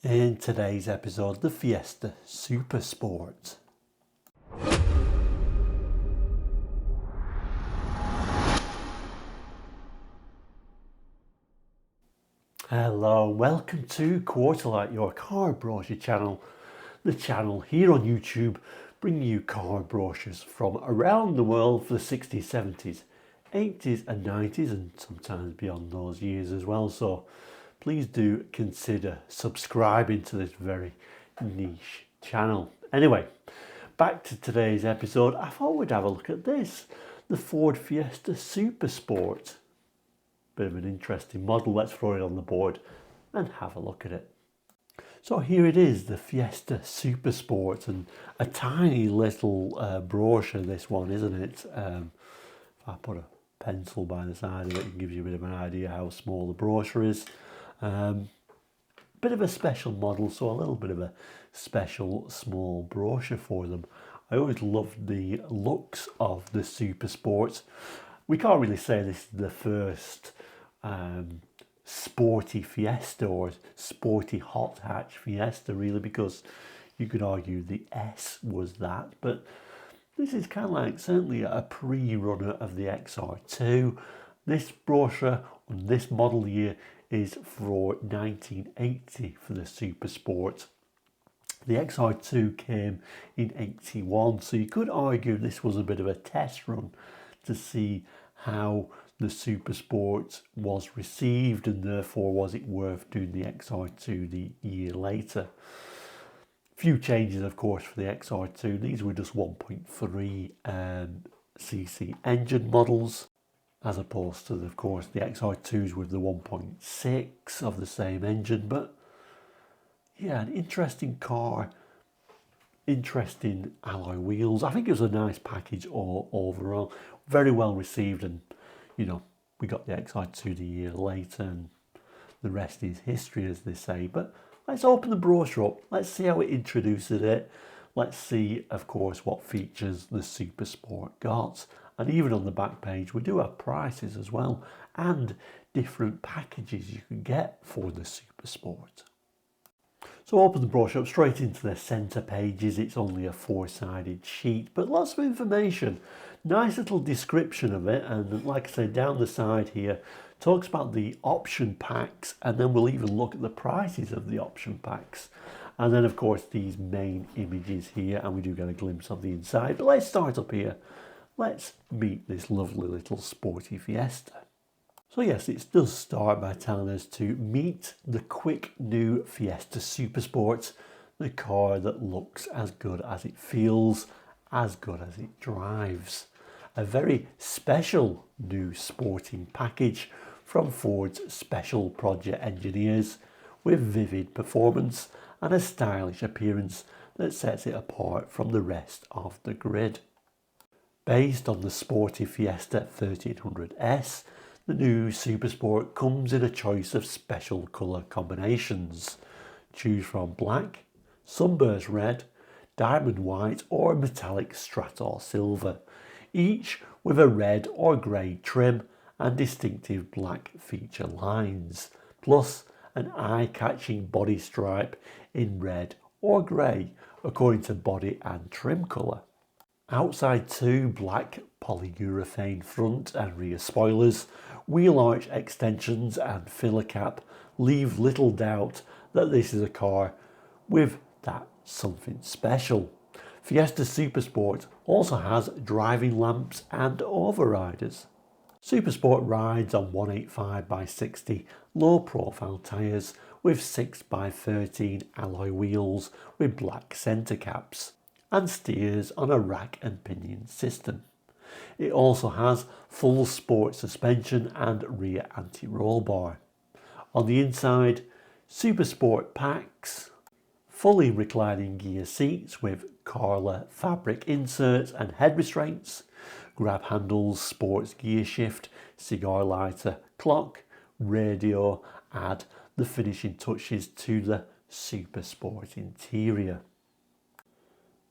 In today's episode, the Fiesta Supersport. Hello, welcome to Quarterlight, your car brochure channel. The channel here on YouTube bringing you car brochures from around the world for the 60s, 70s, 80s and 90s and sometimes beyond those years as well. So please do consider subscribing to this very niche channel. Anyway, back to today's episode. I thought we'd have a look at this, the Ford Fiesta Supersport. Bit of an interesting model. Let's throw it on the board and have a look at it. So here it is, the Fiesta Supersport, and a tiny little brochure, this one, isn't it? If I put a pencil by the side of it, it gives you a bit of an idea how small the brochure is. Bit of a special model, so a little bit of a special small brochure for them. I always loved the looks of the Supersport. We can't really say this is the first sporty Fiesta or sporty hot hatch Fiesta really, because you could argue the S was that, but this is kind of like certainly a pre-runner of the XR2. This brochure on this model year is for 1980 for the Supersport. The XR2 came in 81, so you could argue this was a bit of a test run to see how the Supersport was received, and therefore was it worth doing the XR2 the year later. Few changes of course for the XR2. These were just 1.3 cc engine models, as opposed to of course the XR2s with the 1.6 of the same engine. But yeah, an interesting car, interesting alloy wheels. I think it was a nice package all overall, very well received, and you know, we got the XR2 the year later and the rest is history, as they say. But let's open the brochure up, let's see how it introduces it, let's see of course what features the Supersport got, and even on the back page we do have prices as well and different packages you can get for the Supersport. So open the brochure up straight into the centre pages. It's only a 4-sided sheet, but lots of information. Nice little description of it, and like I said, down the side here talks about the option packs, and then we'll even look at the prices of the option packs. And then of course these main images here, and we do get a glimpse of the inside. But let's start up here. Let's meet this lovely little sporty Fiesta. So yes, it does start by telling us to meet the quick new Fiesta Supersport, the car that looks as good as it feels, as good as it drives. A very special new sporting package from Ford's special project engineers, with vivid performance and a stylish appearance that sets it apart from the rest of the grid. Based on the sporty Fiesta 1300S, the new Supersport comes in a choice of special colour combinations. Choose from black, sunburst red, diamond white or metallic strator silver, each with a red or grey trim and distinctive black feature lines, plus an eye-catching body stripe in red or grey according to body and trim colour. Outside two black polyurethane front and rear spoilers, wheel arch extensions and filler cap leave little doubt that this is a car with that something special. Fiesta Supersport also has driving lamps and overriders. Supersport rides on 185/60 low profile tyres with 6x13 alloy wheels with black centre caps, and steers on a rack and pinion system. It also has full sport suspension and rear anti-roll bar. On the inside, Supersport packs, fully reclining gear seats with Carla fabric inserts and head restraints, grab handles, sports gear shift, cigar lighter, clock, radio, add the finishing touches to the Supersport interior.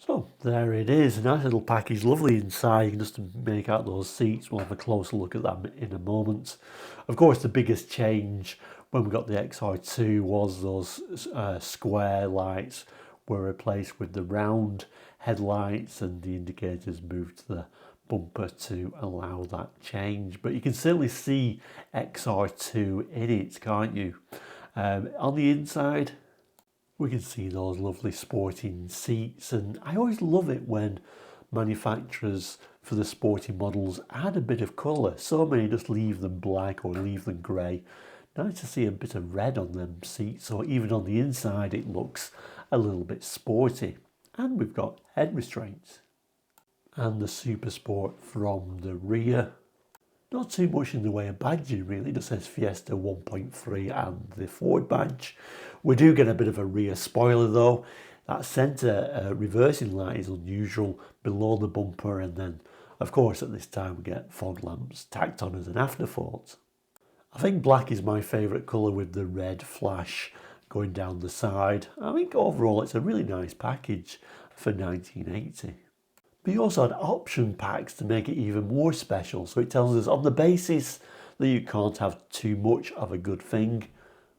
So there it is, a nice little package, lovely inside. You can just make out those seats. We'll have a closer look at them in a moment. Of course, the biggest change when we got the XR2 was those square lights were replaced with the round headlights, and the indicators moved to the bumper to allow that change. But you can certainly see XR2 in it, can't you? On the inside, we can see those lovely sporting seats, and I always love it when manufacturers for the sporty models add a bit of colour. So many just leave them black or leave them grey. Nice to see a bit of red on them seats, so even on the inside it looks a little bit sporty. And we've got head restraints. And the Supersport from the rear. Not too much in the way of badging really, it just says Fiesta 1.3 and the Ford badge. We do get a bit of a rear spoiler though. That centre reversing light is unusual below the bumper, and then of course at this time we get fog lamps tacked on as an afterthought. I think black is my favourite colour with the red flash going down the side. I think overall it's a really nice package for 1980. But you also had option packs to make it even more special. So it tells us on the basis that you can't have too much of a good thing,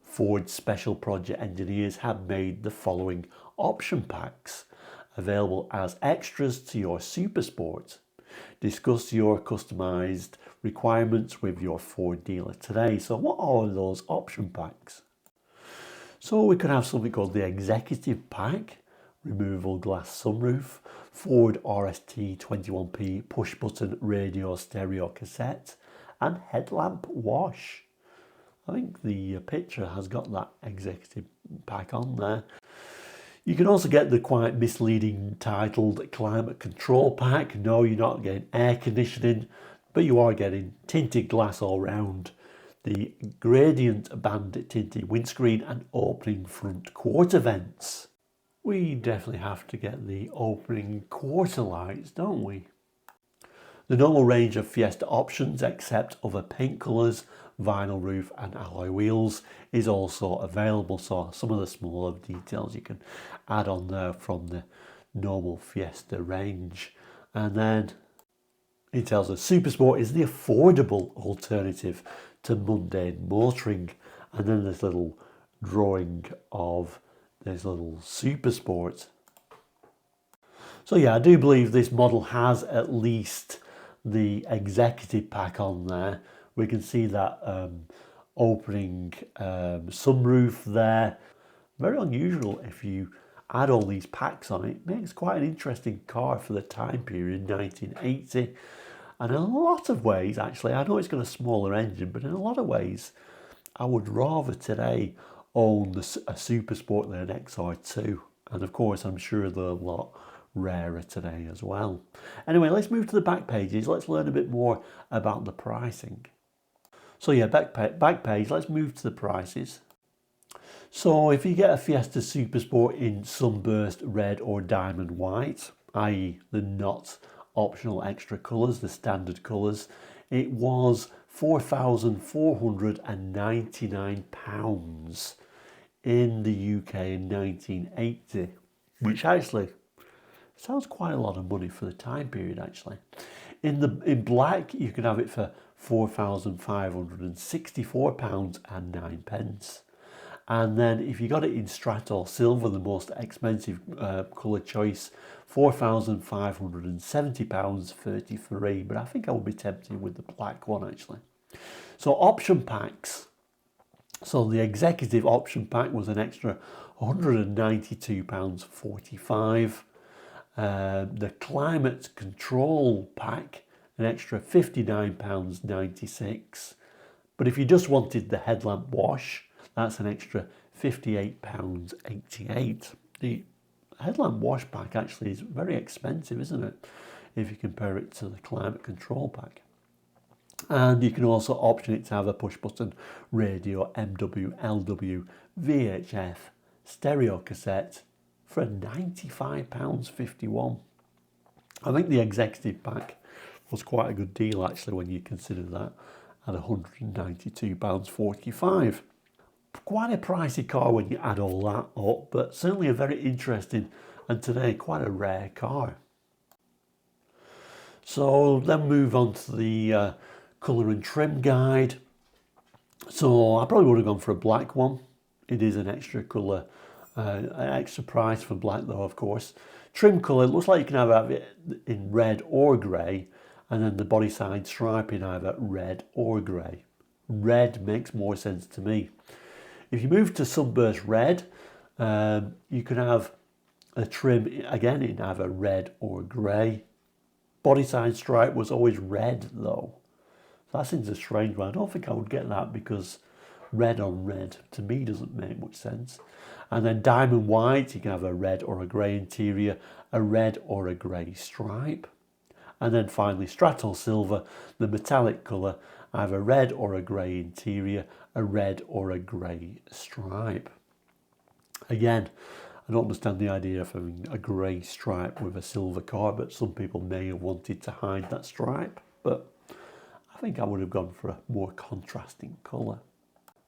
Ford Special Project engineers have made the following option packs available as extras to your Supersport. Discuss your customised requirements with your Ford dealer today. So what are those option packs? So we could have something called the Executive Pack, removable glass sunroof, Ford RST 21P push button radio stereo cassette, and headlamp wash. I think the picture has got that Executive Pack on there. You can also get the quite misleading titled Climate Control Pack. No, you're not getting air conditioning, but you are getting tinted glass all round, the gradient band tinted windscreen, and opening front quarter vents. We definitely have to get the opening quarter lights, don't we? The normal range of Fiesta options, except other paint colours, vinyl roof and alloy wheels, is also available. So some of the smaller details you can add on there from the normal Fiesta range. And then it tells us Supersport is the affordable alternative to mundane motoring. And then this little drawing of this little Supersport. So yeah, I do believe this model has at least the Executive Pack on there. We can see that opening sunroof there. Very unusual if you add all these packs on. It makes quite an interesting car for the time period, 1980. And in a lot of ways, actually, I know it's got a smaller engine, but in a lot of ways, I would rather today own a Supersport than an XR2. And of course, I'm sure they're a lot rarer today as well. Anyway, let's move to the back pages. Let's learn a bit more about the pricing. So yeah, back page, let's move to the prices. So if you get a Fiesta Supersport in sunburst red or diamond white, i.e. the not optional extra colours, the standard colours, it was £4,499 in the UK in 1980, which actually sounds quite a lot of money for the time period actually. In black you can have it for £4,564.09. And then if you got it in Strato Silver, the most expensive colour choice, £4,570.33. But I think I would be tempted with the black one actually. So option packs. So the executive option pack was an extra £192.45. The climate control pack, an extra £59.96. But if you just wanted the headlamp wash, that's an extra £58.88. The headlamp wash pack actually is very expensive, isn't it? If you compare it to the climate control pack. And you can also option it to have a push button radio, MW, LW, VHF, stereo cassette for £95.51. I think the executive pack was quite a good deal actually when you consider that at £192.45. Quite a pricey car when you add all that up, but certainly a very interesting and today quite a rare car. So then move on to the colour and trim guide. So I probably would have gone for a black one. It is an extra colour, an extra price for black though, of course. Trim colour, it looks like you can have it in red or grey, and then the body side stripe in either red or grey. Red makes more sense to me. If you move to sunburst red, you can have a trim again in either red or grey. Body side stripe was always red though. So that seems a strange one. I don't think I would get that because red on red to me doesn't make much sense. And then diamond white, you can have a red or a grey interior, a red or a grey stripe. And then finally strato silver, the metallic colour, either red or a grey interior, a red or a grey stripe. Again, I don't understand the idea of having a grey stripe with a silver car, but some people may have wanted to hide that stripe. But I think I would have gone for a more contrasting colour.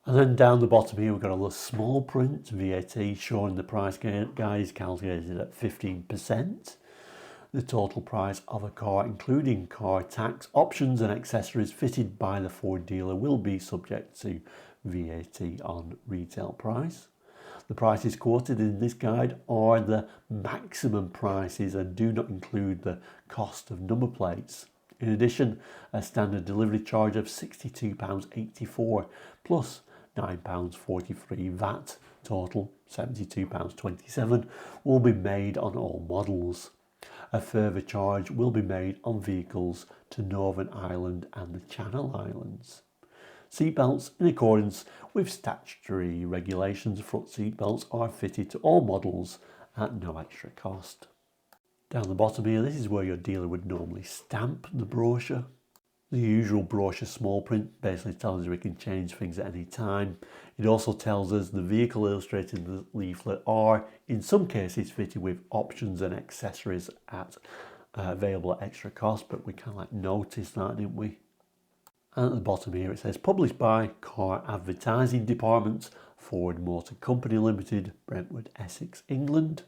And then down the bottom here, we've got a little small print, VAT, showing the price guide is calculated at 15%. The total price of a car, including car tax, options and accessories fitted by the Ford dealer, will be subject to VAT on retail price. The prices quoted in this guide are the maximum prices and do not include the cost of number plates. In addition, a standard delivery charge of £62.84 plus £9.43 VAT, total £72.27, will be made on all models. A further charge will be made on vehicles to Northern Ireland and the Channel Islands. Seatbelts, in accordance with statutory regulations, front seatbelts are fitted to all models at no extra cost. Down the bottom here, this is where your dealer would normally stamp the brochure. The usual brochure small print basically tells you we can change things at any time. It also tells us the vehicle illustrated in the leaflet are in some cases fitted with options and accessories at available at extra cost, but we kind of like noticed that, didn't we? And at the bottom here it says published by Car Advertising Department, Ford Motor Company Limited, Brentwood, Essex, England.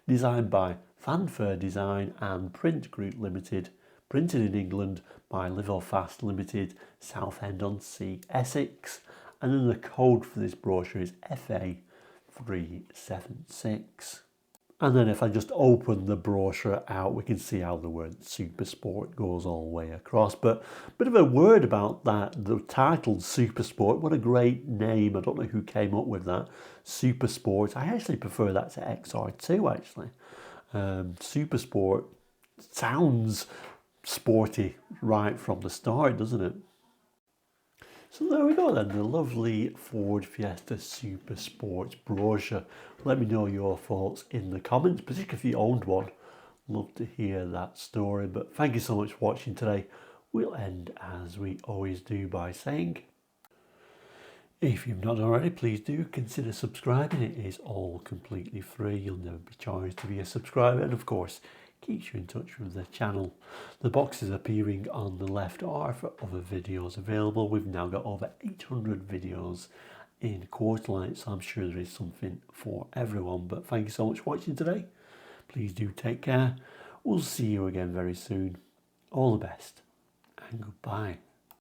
Designed by Fanfare Design and Print Group Limited, printed in England by Live-O-Fast Limited, Southend-on-Sea, Essex. And then the code for this brochure is FA376. And then if I just open the brochure out, we can see how the word Supersport goes all the way across. But a bit of a word about that, the title Supersport, what a great name. I don't know who came up with that. Supersport. I actually prefer that to XR2 actually. Supersport sounds sporty right from the start, doesn't it? So there we go then, the lovely Ford Fiesta Supersport brochure. Let me know your thoughts in the comments, particularly if you owned one. Love to hear that story. But thank you so much for watching today. We'll end as we always do by saying, if you've not already, please do consider subscribing. It is all completely free. You'll never be charged to be a subscriber. And of course, keeps you in touch with the channel. The boxes appearing on the left are for other videos available. We've now got over 800 videos in Quarterlight, so I'm sure there is something for everyone. But thank you so much for watching today. Please do take care. We'll see you again very soon. All the best and goodbye.